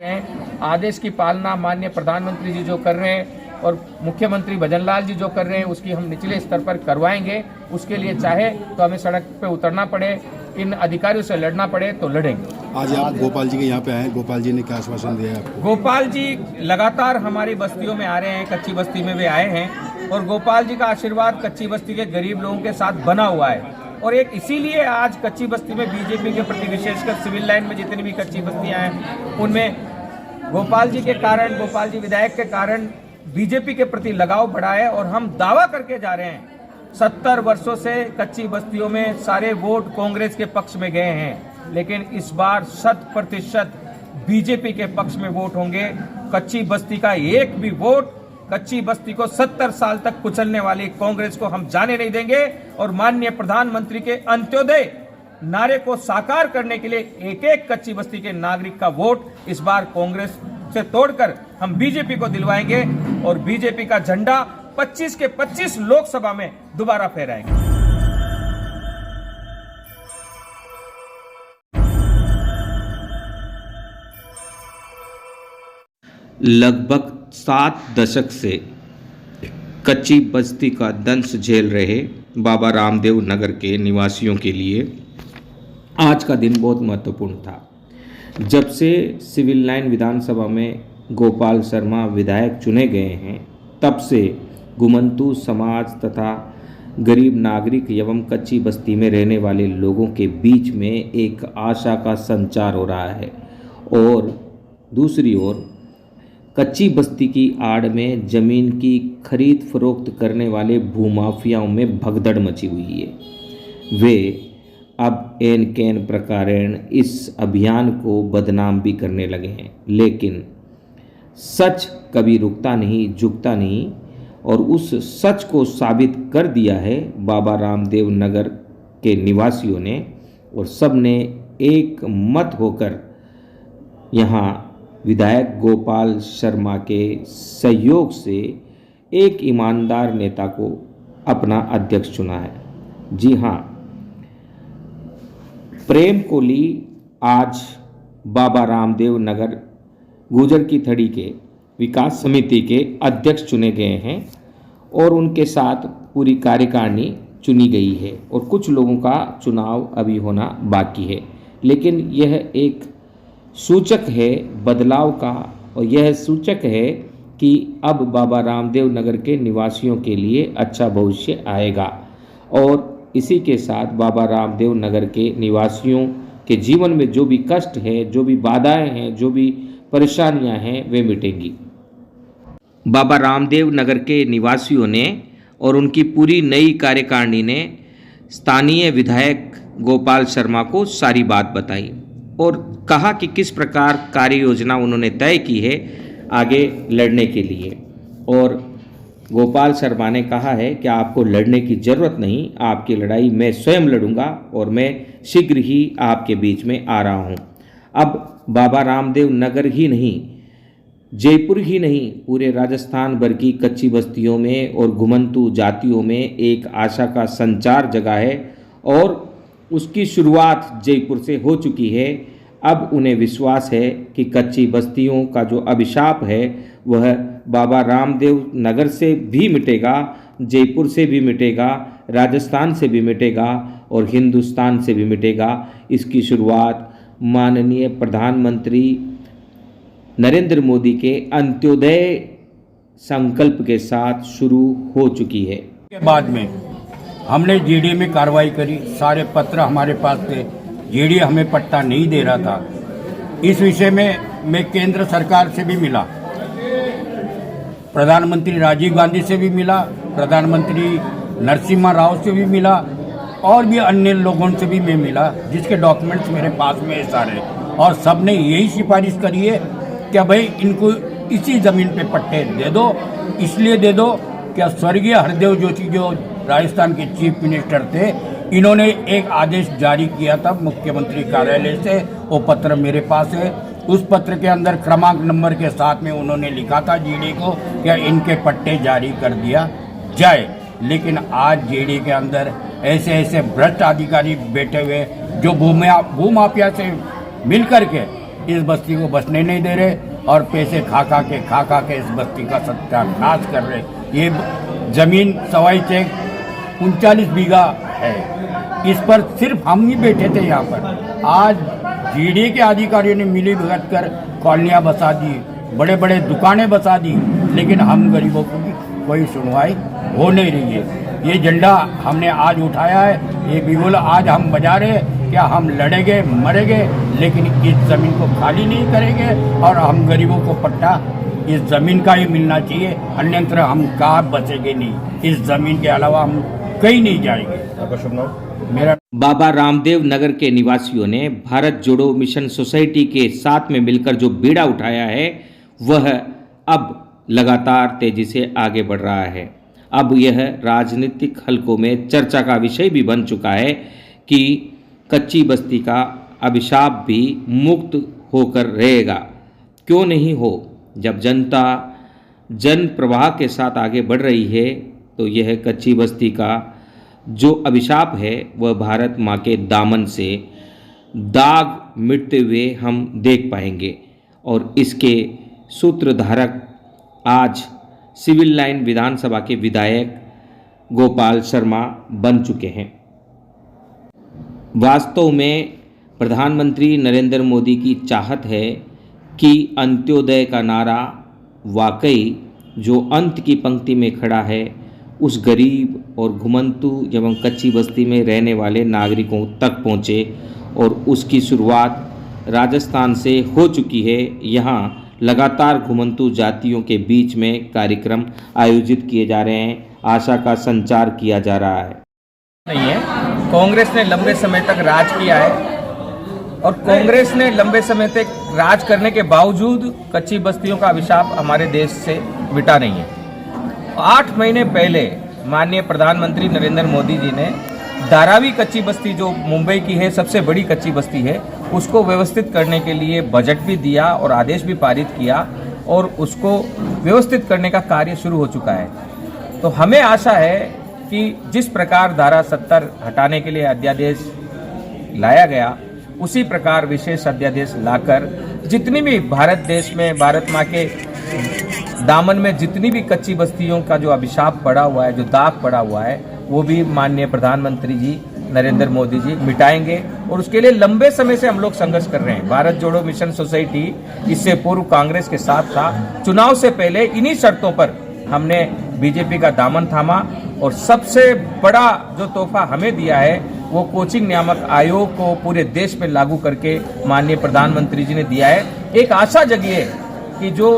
आदेश की पालना माननीय प्रधानमंत्री जी जो कर रहे हैं और मुख्यमंत्री भजनलाल जी जो कर रहे हैं उसकी हम निचले स्तर पर करवाएंगे। उसके लिए चाहे तो हमें सड़क पे उतरना पड़े, इन अधिकारियों से लड़ना पड़े तो लड़ेंगे। आज आप गोपाल जी के यहाँ पे आए, गोपाल जी ने क्या आश्वासन दिया आपको? गोपाल जी लगातार हमारी बस्तियों में आ रहे हैं, कच्ची बस्ती में वे आए हैं और गोपाल जी का आशीर्वाद कच्ची बस्ती के गरीब लोगों के साथ बना हुआ है। और एक इसीलिए आज कच्ची बस्ती में बीजेपी के प्रति, विशेषकर सिविल लाइन में जितनी भी कच्ची बस्तियां हैं उनमें गोपाल जी के कारण, गोपाल जी विधायक के कारण बीजेपी के प्रति लगाव बढ़ा है। और हम दावा करके जा रहे हैं 70 वर्षों से कच्ची बस्तियों में सारे वोट कांग्रेस के पक्ष में गए हैं, लेकिन इस बार 100% बीजेपी के पक्ष में वोट होंगे। कच्ची बस्ती का एक भी वोट कच्ची बस्ती को 70 साल तक कुचलने वाली कांग्रेस को हम जाने नहीं देंगे। और माननीय प्रधानमंत्री के अंत्योदय नारे को साकार करने के लिए एक एक कच्ची बस्ती के नागरिक का वोट इस बार कांग्रेस से तोड़कर हम बीजेपी को दिलवाएंगे और बीजेपी का झंडा 25 के 25 लोकसभा में दोबारा फहराएंगे। लगभग 7 दशक से कच्ची बस्ती का दंश झेल रहे बाबा रामदेव नगर के निवासियों के लिए आज का दिन बहुत महत्वपूर्ण था। जब से सिविल लाइन विधानसभा में गोपाल शर्मा विधायक चुने गए हैं, तब से घुमंतू समाज तथा गरीब नागरिक एवं कच्ची बस्ती में रहने वाले लोगों के बीच में एक आशा का संचार हो रहा है। और दूसरी ओर कच्ची बस्ती की आड़ में जमीन की खरीद फरोख्त करने वाले भूमाफियाओं में भगदड़ मची हुई है। वे अब एन कैन प्रकारेण इस अभियान को बदनाम भी करने लगे हैं, लेकिन सच कभी रुकता नहीं, झुकता नहीं। और उस सच को साबित कर दिया है बाबा रामदेव नगर के निवासियों ने। और सब ने एक मत होकर यहाँ विधायक गोपाल शर्मा के सहयोग से एक ईमानदार नेता को अपना अध्यक्ष चुना है। जी हाँ, प्रेम कोहली आज बाबा रामदेव नगर गुर्जर की थड़ी के विकास समिति के अध्यक्ष चुने गए हैं और उनके साथ पूरी कार्यकारिणी चुनी गई है और कुछ लोगों का चुनाव अभी होना बाकी है। लेकिन यह एक सूचक है बदलाव का और यह सूचक है कि अब बाबा रामदेव नगर के निवासियों के लिए अच्छा भविष्य आएगा। और इसी के साथ बाबा रामदेव नगर के निवासियों के जीवन में जो भी कष्ट है, जो भी बाधाएं हैं, जो भी परेशानियां हैं, वे मिटेंगी। बाबा रामदेव नगर के निवासियों ने और उनकी पूरी नई कार्यकारिणी ने स्थानीय विधायक गोपाल शर्मा को सारी बात बताई और कहा कि किस प्रकार कार्य योजना उन्होंने तय की है आगे लड़ने के लिए। और गोपाल शर्मा ने कहा है कि आपको लड़ने की ज़रूरत नहीं, आपकी लड़ाई मैं स्वयं लड़ूंगा और मैं शीघ्र ही आपके बीच में आ रहा हूं। अब बाबा रामदेव नगर ही नहीं, जयपुर ही नहीं, पूरे राजस्थान भर की कच्ची बस्तियों में और घुमंतू जातियों में एक आशा का संचार जगा है और उसकी शुरुआत जयपुर से हो चुकी है। अब उन्हें विश्वास है कि कच्ची बस्तियों का जो अभिशाप है वह बाबा रामदेव नगर से भी मिटेगा, जयपुर से भी मिटेगा, राजस्थान से भी मिटेगा और हिंदुस्तान से भी मिटेगा। इसकी शुरुआत माननीय प्रधानमंत्री नरेंद्र मोदी के अंत्योदय संकल्प के साथ शुरू हो चुकी है। के बाद में हमने जीडी में कार्रवाई करी, सारे पत्र हमारे पास थे, जीडी हमें पट्टा नहीं दे रहा था। इस विषय में मैं केंद्र सरकार से भी मिला, प्रधानमंत्री राजीव गांधी से भी मिला, प्रधानमंत्री नरसिम्हा राव से भी मिला और भी अन्य लोगों से भी मैं मिला, जिसके डॉक्यूमेंट्स मेरे पास में है सारे। और सब ने यही सिफारिश करी है कि भाई इनको इसी ज़मीन पे पट्टे दे दो। इसलिए दे दो कि स्वर्गीय हरदेव जोशी जो राजस्थान के चीफ मिनिस्टर थे, इन्होंने एक आदेश जारी किया था मुख्यमंत्री कार्यालय से, वो पत्र मेरे पास है। उस पत्र के अंदर क्रमांक नंबर के साथ में उन्होंने लिखा था जीडी को कि इनके पट्टे जारी कर दिया जाए। लेकिन आज जीडी के अंदर ऐसे ऐसे भ्रष्ट अधिकारी बैठे हुए जो भूमाफिया से मिल करके इस बस्ती को बसने नहीं दे रहे और पैसे खा खा के इस बस्ती का सत्यानाश कर रहे। ये जमीन सवाई चेक 39 बीघा है, इस पर सिर्फ हम ही बैठे थे यहाँ पर। आज जीडी के अधिकारियों ने मिली भगत कर कॉलोनियाँ बसा दी, बड़े बड़े दुकानें बसा दी, लेकिन हम गरीबों की कोई सुनवाई हो नहीं रही है। ये झंडा हमने आज उठाया है, ये बिगुल आज हम बजा रहे हैं, क्या हम लड़ेंगे मरेंगे, लेकिन इस ज़मीन को खाली नहीं करेंगे और हम गरीबों को पट्टा इस ज़मीन का ही मिलना चाहिए, अन्यत्र हम कहाँ बचेंगे नहीं। इस ज़मीन के अलावा हम कहीं नहीं जाएंगे। आपका शुभ नाम? मेरा बाबा रामदेव नगर के निवासियों ने भारत जोड़ो मिशन सोसाइटी के साथ में मिलकर जो बीड़ा उठाया है वह अब लगातार तेजी से आगे बढ़ रहा है। अब यह राजनीतिक हलकों में चर्चा का विषय भी बन चुका है कि कच्ची बस्ती का अभिशाप भी मुक्त होकर रहेगा। क्यों नहीं हो? जब जनता जन प्रवाह के साथ आगे बढ़ रही है तो यह कच्ची बस्ती का जो अभिशाप है वह भारत माँ के दामन से दाग मिटते हुए हम देख पाएंगे। और इसके सूत्रधारक आज सिविल लाइन विधानसभा के विधायक गोपाल शर्मा बन चुके हैं। वास्तव में प्रधानमंत्री नरेंद्र मोदी की चाहत है कि अंत्योदय का नारा वाकई जो अंत की पंक्ति में खड़ा है उस गरीब और घुमंतु एवं कच्ची बस्ती में रहने वाले नागरिकों तक पहुँचे, और उसकी शुरुआत राजस्थान से हो चुकी है। यहाँ लगातार घुमंतु जातियों के बीच में कार्यक्रम आयोजित किए जा रहे हैं, आशा का संचार किया जा रहा है। नहीं है, कांग्रेस ने लंबे समय तक राज किया है और कांग्रेस ने लंबे समय तक राज करने के बावजूद कच्ची बस्तियों का अभिशाप हमारे देश से मिटा नहीं है। 8 महीने पहले माननीय प्रधानमंत्री नरेंद्र मोदी जी ने धारावी कच्ची बस्ती जो मुंबई की है सबसे बड़ी कच्ची बस्ती है उसको व्यवस्थित करने के लिए बजट भी दिया और आदेश भी पारित किया और उसको व्यवस्थित करने का कार्य शुरू हो चुका है। तो हमें आशा है कि जिस प्रकार धारा 70 हटाने के लिए अध्यादेश लाया गया उसी प्रकार विशेष अध्यादेश लाकर जितनी भी भारत देश में भारत माँ के दामन में जितनी भी कच्ची बस्तियों का जो अभिशाप पड़ा हुआ है, जो दाग पड़ा हुआ है, वो भी माननीय प्रधानमंत्री जी नरेंद्र मोदी जी मिटाएंगे। और उसके लिए लंबे समय से हम लोग संघर्ष कर रहे हैं। भारत जोड़ो मिशन सोसाइटी इससे पूर्व कांग्रेस के साथ था। चुनाव से पहले इन्हीं शर्तों पर हमने बीजेपी का दामन थामा और सबसे बड़ा जो तोहफा हमें दिया है वो कोचिंग नियामक आयोग को पूरे देश में लागू करके माननीय प्रधानमंत्री जी ने दिया है। एक आशा जगी है कि जो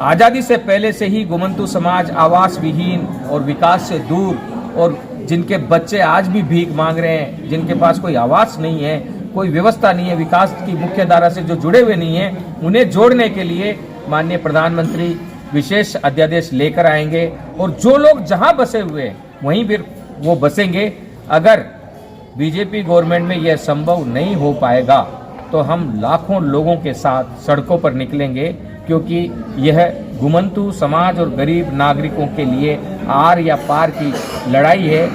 आज़ादी से पहले से ही घुमंतु समाज आवास विहीन और विकास से दूर और जिनके बच्चे आज भी भीख मांग रहे हैं, जिनके पास कोई आवास नहीं है, कोई व्यवस्था नहीं है, विकास की मुख्य धारा से जो जुड़े हुए नहीं हैं, उन्हें जोड़ने के लिए माननीय प्रधानमंत्री विशेष अध्यादेश लेकर आएंगे। और जो लोग जहां बसे हुए हैं वहीं फिर वो बसेंगे। अगर बीजेपी गवर्नमेंट में यह संभव नहीं हो पाएगा तो हम लाखों लोगों के साथ सड़कों पर निकलेंगे, क्योंकि यह घुमंतु समाज और गरीब नागरिकों के लिए आर या पार की लड़ाई है।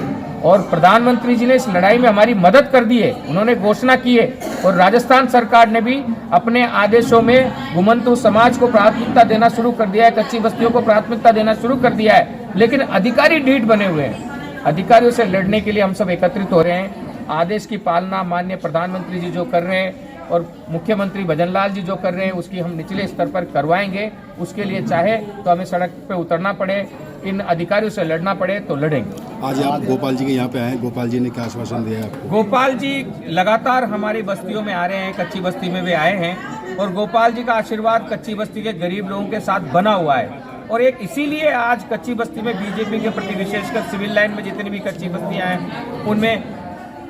और प्रधानमंत्री जी ने इस लड़ाई में हमारी मदद कर दी है, उन्होंने घोषणा की है। और राजस्थान सरकार ने भी अपने आदेशों में घुमंतु समाज को प्राथमिकता देना शुरू कर दिया है, कच्ची बस्तियों को प्राथमिकता देना शुरू कर दिया है। लेकिन अधिकारी ढीठ बने हुए हैं। अधिकारियों से लड़ने के लिए हम सब एकत्रित हो रहे हैं। आदेश की पालना माननीय प्रधानमंत्री जी जो कर रहे हैं और मुख्यमंत्री भजन लाल जी जो कर रहे हैं उसकी हम निचले स्तर पर करवाएंगे। उसके लिए चाहे तो हमें सड़क पे उतरना पड़े, इन अधिकारियों से लड़ना पड़े तो लड़ेंगे। आज आप गोपाल जी के यहाँ पे आए, गोपाल जी ने क्या आश्वासन दिया आपको? गोपाल जी लगातार हमारी बस्तियों में आ रहे हैं, कच्ची बस्ती में वे आए हैं और गोपाल जी का आशीर्वाद कच्ची बस्ती के गरीब लोगों के साथ बना हुआ है। और एक इसीलिए आज कच्ची बस्ती में बीजेपी के प्रति, विशेषकर सिविल लाइन में जितनी भी कच्ची बस्तियां हैं उनमें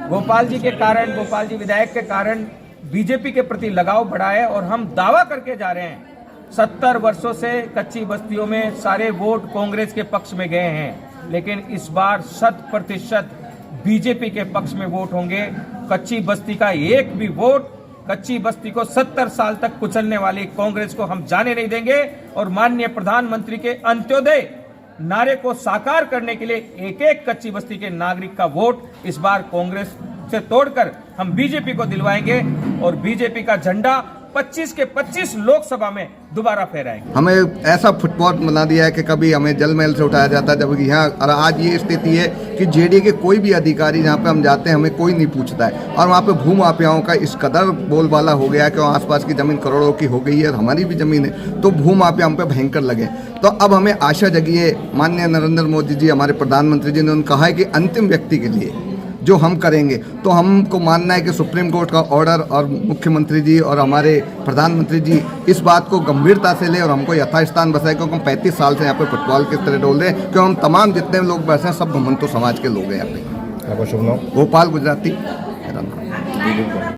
गोपाल जी के कारण, गोपाल जी विधायक के कारण बीजेपी के प्रति लगाव बढ़ा है। और हम दावा करके जा रहे हैं 70 वर्षों से कच्ची बस्तियों में सारे वोट कांग्रेस के पक्ष में गए हैं, लेकिन इस बार 100% बीजेपी के पक्ष में वोट होंगे। कच्ची बस्ती का एक भी वोट कच्ची बस्ती को 70 साल तक कुचलने वाली कांग्रेस को हम जाने नहीं देंगे। और माननीय प्रधानमंत्री के अंत्योदय नारे को साकार करने के लिए एक एक कच्ची बस्ती के नागरिक का वोट इस बार कांग्रेस से तोड़कर हम बीजेपी को दिलवाएंगे। और बीजेपी का झंडा 25 के 25 लोकसभा में दोबारा फहराएंगे। हमें ऐसा फुटबॉल बना दिया है कि कभी हमें जल महल से उठाया जाता है, जबकि यहाँ और आज ये स्थिति है कि जेडीए के कोई भी अधिकारी जहाँ पे हम जाते हैं हमें कोई नहीं पूछता है। और वहाँ पे भूमाफियाओं का इस कदर बोलबाला हो गया कि वहाँ आसपास की ज़मीन करोड़ों की हो गई है, हमारी भी ज़मीन है, तो भूमाफिया हम पे भयंकर लगे। तो अब हमें आशा जगी है, माननीय नरेंद्र मोदी जी हमारे प्रधानमंत्री जी ने उन्होंने कहा है कि अंतिम व्यक्ति के लिए जो हम करेंगे, तो हमको मानना है कि सुप्रीम कोर्ट का ऑर्डर और मुख्यमंत्री जी और हमारे प्रधानमंत्री जी इस बात को गंभीरता से ले और हमको यथास्थान बसाए, क्योंकि हम 35 साल से यहाँ पे फुटबॉल के तरह डोल रहे हैं, क्योंकि हम तमाम जितने लोग बसे हैं सब घुमंतु समाज के लोग हैं यहाँ पे। आपका शुभ नाम? गोपाल गुजराती मेरा नाम।